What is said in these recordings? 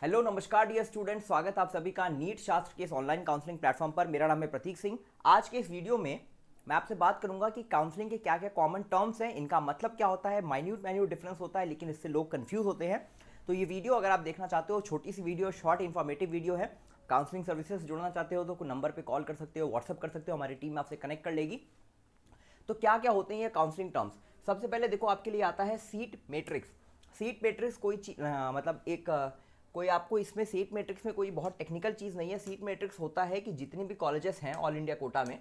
Hello नमस्कार dear student, स्वागत आप सभी का नीट शास्त्र के इस ऑनलाइन काउंसलिंग प्लेटफॉर्म पर। मेरा नाम है प्रतीक सिंह। आज के इस वीडियो में मैं आपसे बात करूंगा कि काउंसलिंग के क्या क्या कॉमन टर्म्स हैं, इनका मतलब क्या होता है। माइन्यूट डिफरेंस होता है, लेकिन इससे लोग कंफ्यूज होते हैं। तो ये वीडियो अगर आप देखना चाहते हो, छोटी सी वीडियो, शॉर्ट इन्फॉर्मेटिव वीडियो है। काउंसलिंग सर्विसेज जुड़ना चाहते हो तो नंबर पर कॉल कर सकते हो, व्हाट्सअप कर सकते हो, हमारी टीम आपसे कनेक्ट कर लेगी। तो क्या क्या होते हैं ये काउंसलिंग टर्म्स। सबसे पहले देखो, आपके लिए आता है सीट मैट्रिक्स। सीट मैट्रिक्स मतलब कोई आपको इसमें सीट मैट्रिक्स में कोई बहुत टेक्निकल चीज़ नहीं है। सीट मैट्रिक्स होता है कि जितनी भी कॉलेजेस हैं ऑल इंडिया कोटा में,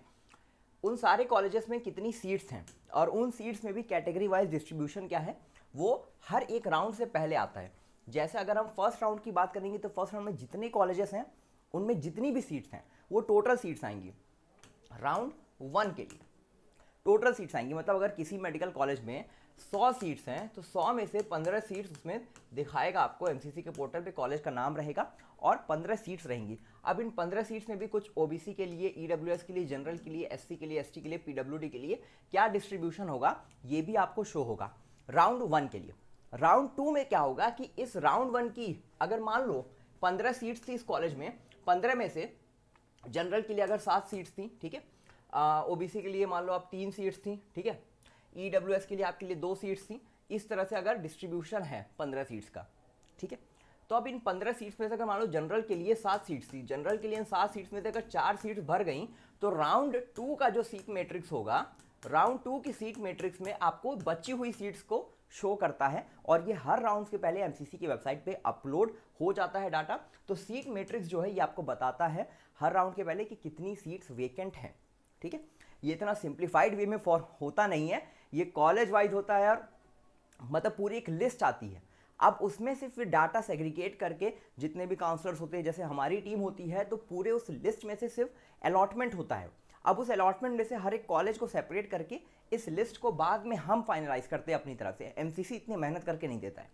उन सारे कॉलेजेस में कितनी सीट्स हैं और उन सीट्स में भी कैटेगरी वाइज डिस्ट्रीब्यूशन क्या है, वो हर एक राउंड से पहले आता है। जैसे अगर हम फर्स्ट राउंड की बात करेंगे तो फर्स्ट राउंड में जितने कॉलेजेस हैं उनमें जितनी भी सीट्स हैं वो टोटल सीट्स आएंगी राउंड वन के लिए। टोटल सीट्स आएंगी, मतलब अगर किसी मेडिकल कॉलेज में 100 सीट्स हैं तो 100 में से 15 सीट्स उसमें दिखाएगा आपको, एमसीसी के पोर्टल पे कॉलेज का नाम रहेगा और 15 सीट्स रहेंगी। अब इन 15 सीट्स में भी कुछ ओबीसी के लिए, ईडब्ल्यूएस के लिए, जनरल के लिए, एससी के लिए, एसटी के लिए, पीडब्ल्यूडी के लिए क्या डिस्ट्रीब्यूशन होगा ये भी आपको शो होगा राउंड वन के लिए। राउंड टू में क्या होगा कि इस राउंड वन की अगर मान लो 15 सीट्स थी इस कॉलेज में, 15 में से जनरल के लिए अगर 7 सीट्स थी, ठीक है, ओबीसी के लिए मान लो आप 3 सीट्स थी, ठीक है, ईडब्ल्यूएस के लिए आपके लिए 2 सीट्स थी। इस तरह से अगर डिस्ट्रीब्यूशन है 15 सीट्स का, ठीक है। तो अब इन 15 सीट्स में से अगर मान लो जनरल के लिए 7 सीट्स थी, जनरल के लिए इन 7 सीट्स में से अगर 4 सीट्स भर गई तो राउंड टू का जो सीट मैट्रिक्स होगा, राउंड टू की सीट मैट्रिक्स में आपको बची हुई सीट्स को शो करता है और ये हर राउंड के पहले एमसीसी की वेबसाइट पे अपलोड हो जाता है डाटा। तो सीट मैट्रिक्स जो है ये आपको बताता है हर राउंड के पहले कि कितनी सीट्स वेकेंट हैं, ठीक है। ये इतना सिंप्लीफाइड वे में फॉर होता नहीं है, ये कॉलेज वाइज होता है और मतलब पूरी एक लिस्ट आती है। अब उसमें से फिर डाटा सेग्रीगेट करके जितने भी काउंसलर्स होते हैं, जैसे हमारी टीम होती है, तो पूरे उस लिस्ट में से सिर्फ अलॉटमेंट होता है। अब उस अलॉटमेंट में से हर एक कॉलेज को सेपरेट करके इस लिस्ट को बाद में हम फाइनलाइज करते हैं अपनी तरफ से। एमसीसी इतनी मेहनत करके नहीं देता है।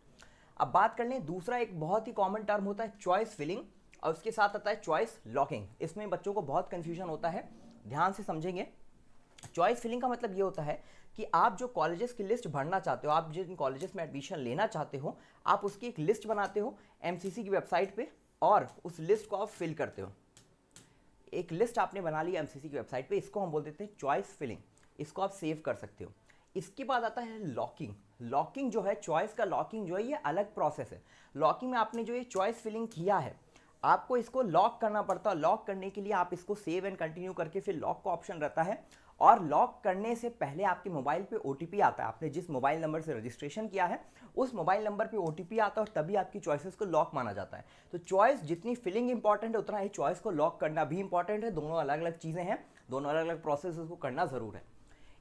अब बात कर लें, दूसरा एक बहुत ही कॉमन टर्म होता है चॉइस फिलिंग और उसके साथ आता है चॉइस लॉकिंग। इसमें बच्चों को बहुत कन्फ्यूजन होता है, ध्यान से समझेंगे। चॉइस फिलिंग का मतलब ये होता है कि आप जो कॉलेजेस की लिस्ट भरना चाहते हो, आप जिन कॉलेजेस में एडमिशन लेना चाहते हो, आप उसकी एक लिस्ट बनाते हो एमसीसी की वेबसाइट पे और उस लिस्ट को आप फिल करते हो। एक लिस्ट आपने बना ली एमसीसी की वेबसाइट पे, इसको हम बोल देते हैं चॉइस फिलिंग। इसको आप सेव कर सकते हो। इसके बाद आता है लॉकिंग। लॉकिंग जो है, चॉइस का लॉकिंग जो है, ये अलग प्रोसेस है। लॉकिंग में आपने जो ये चॉइस फिलिंग किया है, आपको इसको लॉक करना पड़ता है। लॉक करने के लिए आप इसको सेव एंड कंटिन्यू करके फिर लॉक का ऑप्शन रहता है और लॉक करने से पहले आपके मोबाइल पे ओटीपी आता है। आपने जिस मोबाइल नंबर से रजिस्ट्रेशन किया है उस मोबाइल नंबर पे ओटीपी आता है और तभी आपकी चॉइसेस को लॉक माना जाता है। तो चॉइस जितनी फिलिंग इंपॉर्टेंट है उतना ही चॉइस को लॉक करना भी इंपॉर्टेंट है। दोनों अलग अलग चीज़ें हैं, दोनों अलग अलग प्रोसेस को करना ज़रूर है।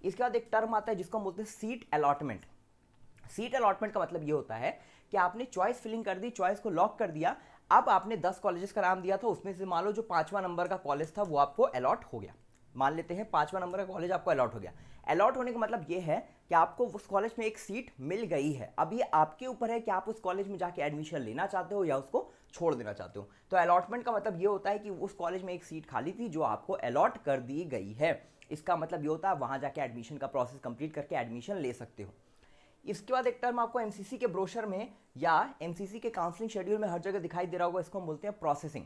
इसके बाद एक टर्म आता है जिसको हम बोलते हैं सीट अलॉटमेंट। सीट अलॉटमेंट का मतलब ये होता है कि आपने चॉइस फिलिंग कर दी, चॉइस को लॉक कर दिया। अब आपने 10 कॉलेजेस का नाम दिया था, उसमें से मान लो जो 5वां नंबर का कॉलेज था वो आपको अलॉट हो गया। मान लेते हैं 5वां नंबर का कॉलेज आपको अलॉट हो गया। अलॉट होने का मतलब ये है कि आपको उस कॉलेज में एक सीट मिल गई है। अब ये आपके ऊपर है कि आप उस कॉलेज में जाके एडमिशन लेना चाहते हो या उसको छोड़ देना चाहते हो। तो अलॉटमेंट का मतलब ये होता है कि उस कॉलेज में एक सीट खाली थी जो आपको अलॉट कर दी गई है। इसका मतलब ये होता है वहाँ जाके एडमिशन का प्रोसेस कंप्लीट करके एडमिशन ले सकते हो। इसके बाद एक टर्म आपको एमसीसी के ब्रोशर में या एमसीसी के काउंसलिंग शेड्यूल में हर जगह दिखाई दे रहा होगा, इसको हम बोलते हैं प्रोसेसिंग।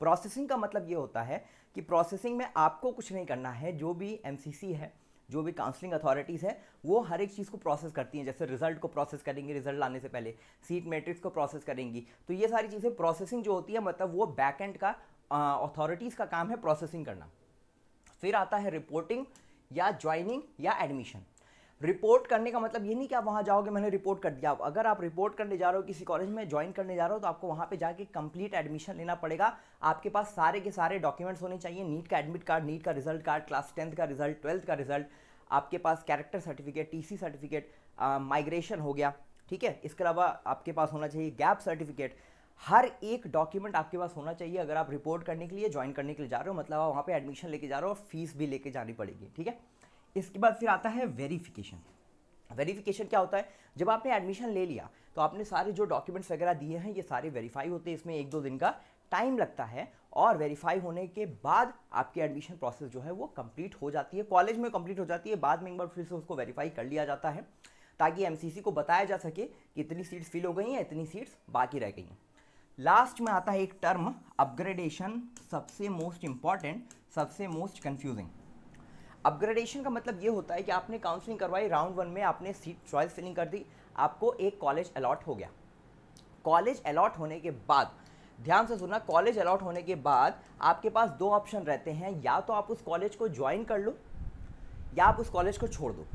प्रोसेसिंग का मतलब ये होता है कि प्रोसेसिंग में आपको कुछ नहीं करना है। जो भी एमसीसी है, जो भी काउंसलिंग अथॉरिटीज़ है, वो हर एक चीज़ को प्रोसेस करती हैं। जैसे रिजल्ट को प्रोसेस करेंगी, रिजल्ट लाने से पहले सीट मैट्रिक्स को प्रोसेस करेंगी। तो ये सारी चीज़ें प्रोसेसिंग जो होती है, मतलब वो बैक एंड का अथॉरिटीज़ का काम है प्रोसेसिंग करना। फिर आता है रिपोर्टिंग या ज्वाइनिंग या एडमिशन। रिपोर्ट करने का मतलब ये नहीं कि आप वहाँ जाओगे मैंने रिपोर्ट कर दिया। अगर आप रिपोर्ट करने जा रहे हो, किसी कॉलेज में ज्वाइन करने जा रहे हो, तो आपको वहाँ पे जाके कंप्लीट एडमिशन लेना पड़ेगा। आपके पास सारे के सारे डॉक्यूमेंट्स होने चाहिए। नीट का एडमिट कार्ड, नीट का रिजल्ट कार्ड, क्लास 10th का रिजल्ट, 12th का रिजल्ट, आपके पास character certificate, TC certificate, migration हो गया, ठीक है। इसके अलावा आपके पास होना चाहिए गैप सर्टिफिकेट। हर एक डॉक्यूमेंट आपके पास होना चाहिए अगर आप रिपोर्ट करने के लिए, ज्वाइन करने के लिए जा रहे हो, मतलब आप वहाँ पे एडमिशन लेके जा रहे हो और फीस भी लेके जानी पड़ेगी, ठीक है। इसके बाद फिर आता है वेरिफिकेशन। वेरिफिकेशन क्या होता है, जब आपने एडमिशन ले लिया तो आपने सारे जो डॉक्यूमेंट्स वगैरह दिए हैं ये सारे वेरीफाई होते हैं। इसमें 1-2 दिन का टाइम लगता है और वेरीफाई होने के बाद आपकी एडमिशन प्रोसेस जो है वो कंप्लीट हो जाती है, कॉलेज में कंप्लीट हो जाती है। बाद में एक बार फिर से उसको वेरीफाई कर लिया जाता है ताकि एमसीसी को बताया जा सके कि इतनी सीट्स फिल हो गई हैं, इतनी सीट्स बाकी रह गई हैं। लास्ट में आता है एक टर्म अपग्रेडेशन, सबसे मोस्ट इंपॉर्टेंट, सबसे मोस्ट कंफ्यूजिंग। अपग्रेडेशन का मतलब ये होता है कि आपने काउंसलिंग करवाई, राउंड 1 में आपने सीट चॉइस फिलिंग कर दी, आपको एक कॉलेज अलॉट हो गया। कॉलेज अलॉट होने के बाद, ध्यान से सुनना, कॉलेज अलॉट होने के बाद आपके पास दो ऑप्शन रहते हैं, या तो आप उस कॉलेज को ज्वाइन कर लो या आप उस कॉलेज को छोड़ दो।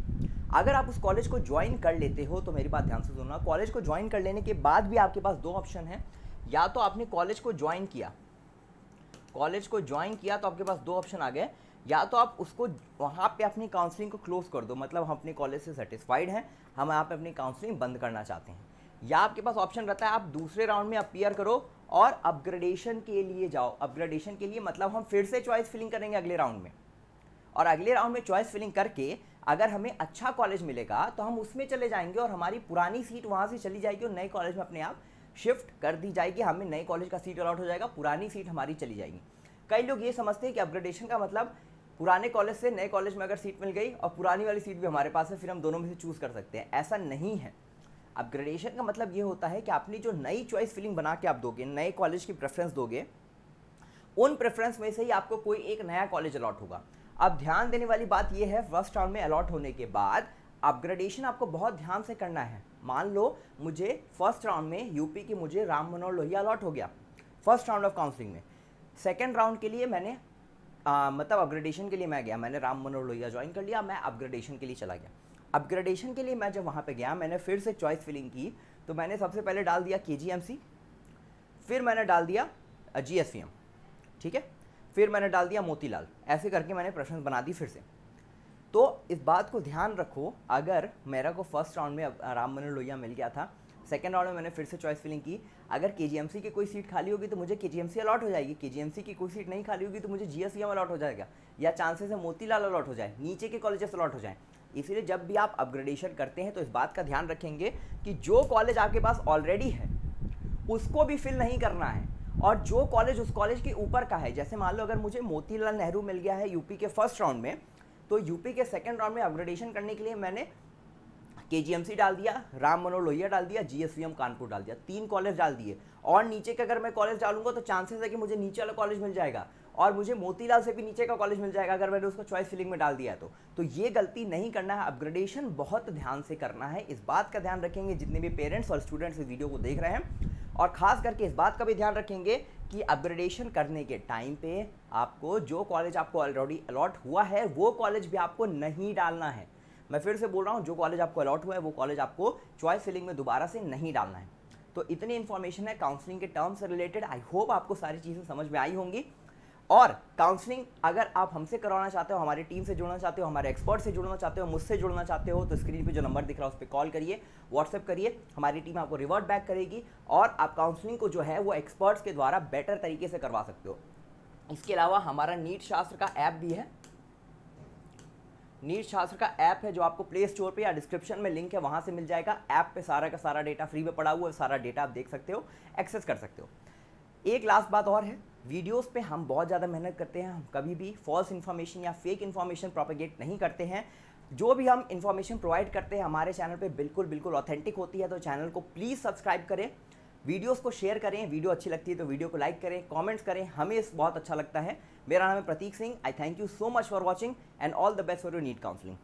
अगर आप उस कॉलेज को ज्वाइन कर लेते हो तो मेरी बात ध्यान से सुनना, कॉलेज को ज्वाइन कर लेने के बाद भी आपके पास दो ऑप्शन हैं। या तो आपने कॉलेज को ज्वाइन किया, कॉलेज को ज्वाइन किया तो आपके पास दो ऑप्शन आ गए, या तो आप उसको वहाँ पे अपनी काउंसलिंग को क्लोज कर दो, मतलब हम अपने कॉलेज से सेटिस्फाइड हैं, हम यहाँ पे अपनी काउंसलिंग बंद करना चाहते हैं। या आपके पास ऑप्शन रहता है आप दूसरे राउंड में अपीयर करो और अपग्रेडेशन के लिए जाओ। अपग्रेडेशन के लिए मतलब हम फिर से चॉइस फिलिंग करेंगे अगले राउंड में, और अगले राउंड में चॉइस फिलिंग करके अगर हमें अच्छा कॉलेज मिलेगा तो हम उसमें चले जाएंगे और हमारी पुरानी सीट वहाँ से चली जाएगी और नए कॉलेज में अपने आप शिफ्ट कर दी जाएगी, हमें नए कॉलेज का सीट अलॉट हो जाएगा, पुरानी सीट हमारी चली जाएगी। कई लोग ये समझते हैं कि अपग्रेडेशन का मतलब पुराने कॉलेज से नए कॉलेज में अगर सीट मिल गई और पुरानी वाली सीट भी हमारे पास है, फिर हम दोनों में से चूज़ कर सकते हैं। ऐसा नहीं है। अपग्रेडेशन का मतलब ये होता है कि आपने जो नई चॉइस फिलिंग बना के आप दोगे, नए कॉलेज की प्रेफरेंस दोगे, उन प्रेफरेंस में से ही आपको कोई एक नया कॉलेज अलॉट होगा। अब ध्यान देने वाली बात यह है, फर्स्ट राउंड में अलॉट होने के बाद अपग्रेडेशन आपको बहुत ध्यान से करना है। मान लो मुझे फर्स्ट राउंड में यूपी की मुझे राम मनोहर लोहिया अलॉट हो गया फर्स्ट राउंड ऑफ काउंसलिंग में। सेकेंड राउंड के लिए मैंने मतलब अपग्रेडेशन के लिए मैं गया, मैंने राम मनोहर लोहिया ज्वाइन कर लिया, मैं अपग्रेडेशन के लिए चला गया। अपग्रेडेशन के लिए मैं जब वहाँ पे गया, मैंने फिर से चॉइस फिलिंग की, तो मैंने सबसे पहले डाल दिया KGMC, फिर मैंने डाल दिया GSVM, ठीक है, फिर मैंने डाल दिया मोतीलाल। ऐसे करके मैंने प्रेफरेंस बना दी फिर से। तो इस बात को ध्यान रखो, अगर मेरा को फर्स्ट राउंड में राम मनोहर लोहिया मिल गया था, सेकेंड राउंड में मैंने फिर से चॉइस फिलिंग की, अगर KGMC की कोई सीट खाली होगी तो मुझे KGMC अलॉट हो जाएगी, KGMC की कोई सीट नहीं खाली होगी तो मुझे GSVM अलॉट हो जाएगा, या चांसेस है मोतीलाल अलॉट हो जाए, नीचे के कॉलेजेस अलॉट हो जाए। इसीलिए जब भी आप अपग्रेडेशन करते हैं तो इस बात का ध्यान रखेंगे कि जो कॉलेज आपके पास ऑलरेडी है उसको भी फिल नहीं करना है, और जो कॉलेज उस कॉलेज के ऊपर का है, जैसे मान लो अगर मुझे मोतीलाल नेहरू मिल गया है यूपी के फर्स्ट राउंड में, तो यूपी के सेकंड राउंड में अपग्रेडेशन करने के लिए मैंने KGMC डाल दिया, राम मनोहर लोहिया डाल दिया, GSVM कानपुर डाल दिया, 3 कॉलेज डाल दिए। और नीचे के अगर मैं कॉलेज डालूंगा तो चांसेस है कि मुझे नीचे वाला कॉलेज मिल जाएगा और मुझे मोतीलाल से भी नीचे का कॉलेज मिल जाएगा अगर मैंने उसको चॉइस फिलिंग में डाल दिया तो ये गलती नहीं करना है। अपग्रेडेशन बहुत ध्यान से करना है, इस बात का ध्यान रखेंगे जितने भी पेरेंट्स और स्टूडेंट्स इस वीडियो को देख रहे हैं, और खास करके इस बात का भी ध्यान रखेंगे कि अपग्रेडेशन करने के टाइम पे आपको जो कॉलेज आपको ऑलरेडी अलॉट हुआ है वो कॉलेज भी आपको नहीं डालना है। मैं फिर से बोल रहा हूँ, जो कॉलेज आपको अलॉट हुआ है वो कॉलेज आपको चॉइस फिलिंग में दोबारा से नहीं डालना है। तो इतनी इन्फॉर्मेशन है काउंसलिंग के टर्म्स से रिलेटेड। आई होप आपको सारी चीज़ें समझ में आई होंगी। और काउंसलिंग अगर आप हमसे करवाना चाहते हो, हमारी टीम से जुड़ना चाहते हो, हमारे एक्सपर्ट से जुड़ना चाहते हो, मुझसे जुड़ना चाहते हो, तो स्क्रीन पे जो नंबर दिख रहा है उस पर कॉल करिए, व्हाट्सएप करिए, हमारी टीम आपको रिवर्ट बैक करेगी और आप काउंसलिंग को जो है वो एक्सपर्ट्स के द्वारा बेटर तरीके से करवा सकते हो। इसके अलावा हमारा नीट शास्त्र का ऐप भी है, नीट शास्त्र का ऐप है जो आपको प्ले स्टोर पे या डिस्क्रिप्शन में लिंक है वहाँ से मिल जाएगा। ऐप पे सारा का सारा डेटा फ्री में पड़ा हुआ है, सारा डेटा आप देख सकते हो, एक्सेस कर सकते हो। एक लास्ट बात और है, वीडियोस पे हम बहुत ज़्यादा मेहनत करते हैं, हम कभी भी फॉल्स इन्फॉर्मेशन या फेक इन्फॉर्मेशन प्रोपेगेट नहीं करते हैं। जो भी हम इन्फॉर्मेशन प्रोवाइड करते हैं हमारे चैनल पे बिल्कुल ऑथेंटिक होती है। तो चैनल को प्लीज़ सब्सक्राइब करें, वीडियोस को शेयर करें, वीडियो अच्छी लगती है तो वीडियो को लाइक करें, कमेंट्स करें, हमें इस बहुत अच्छा लगता है। मेरा नाम है Pratik Singh. I thank you so much for watching and all the best for your NEET counselling.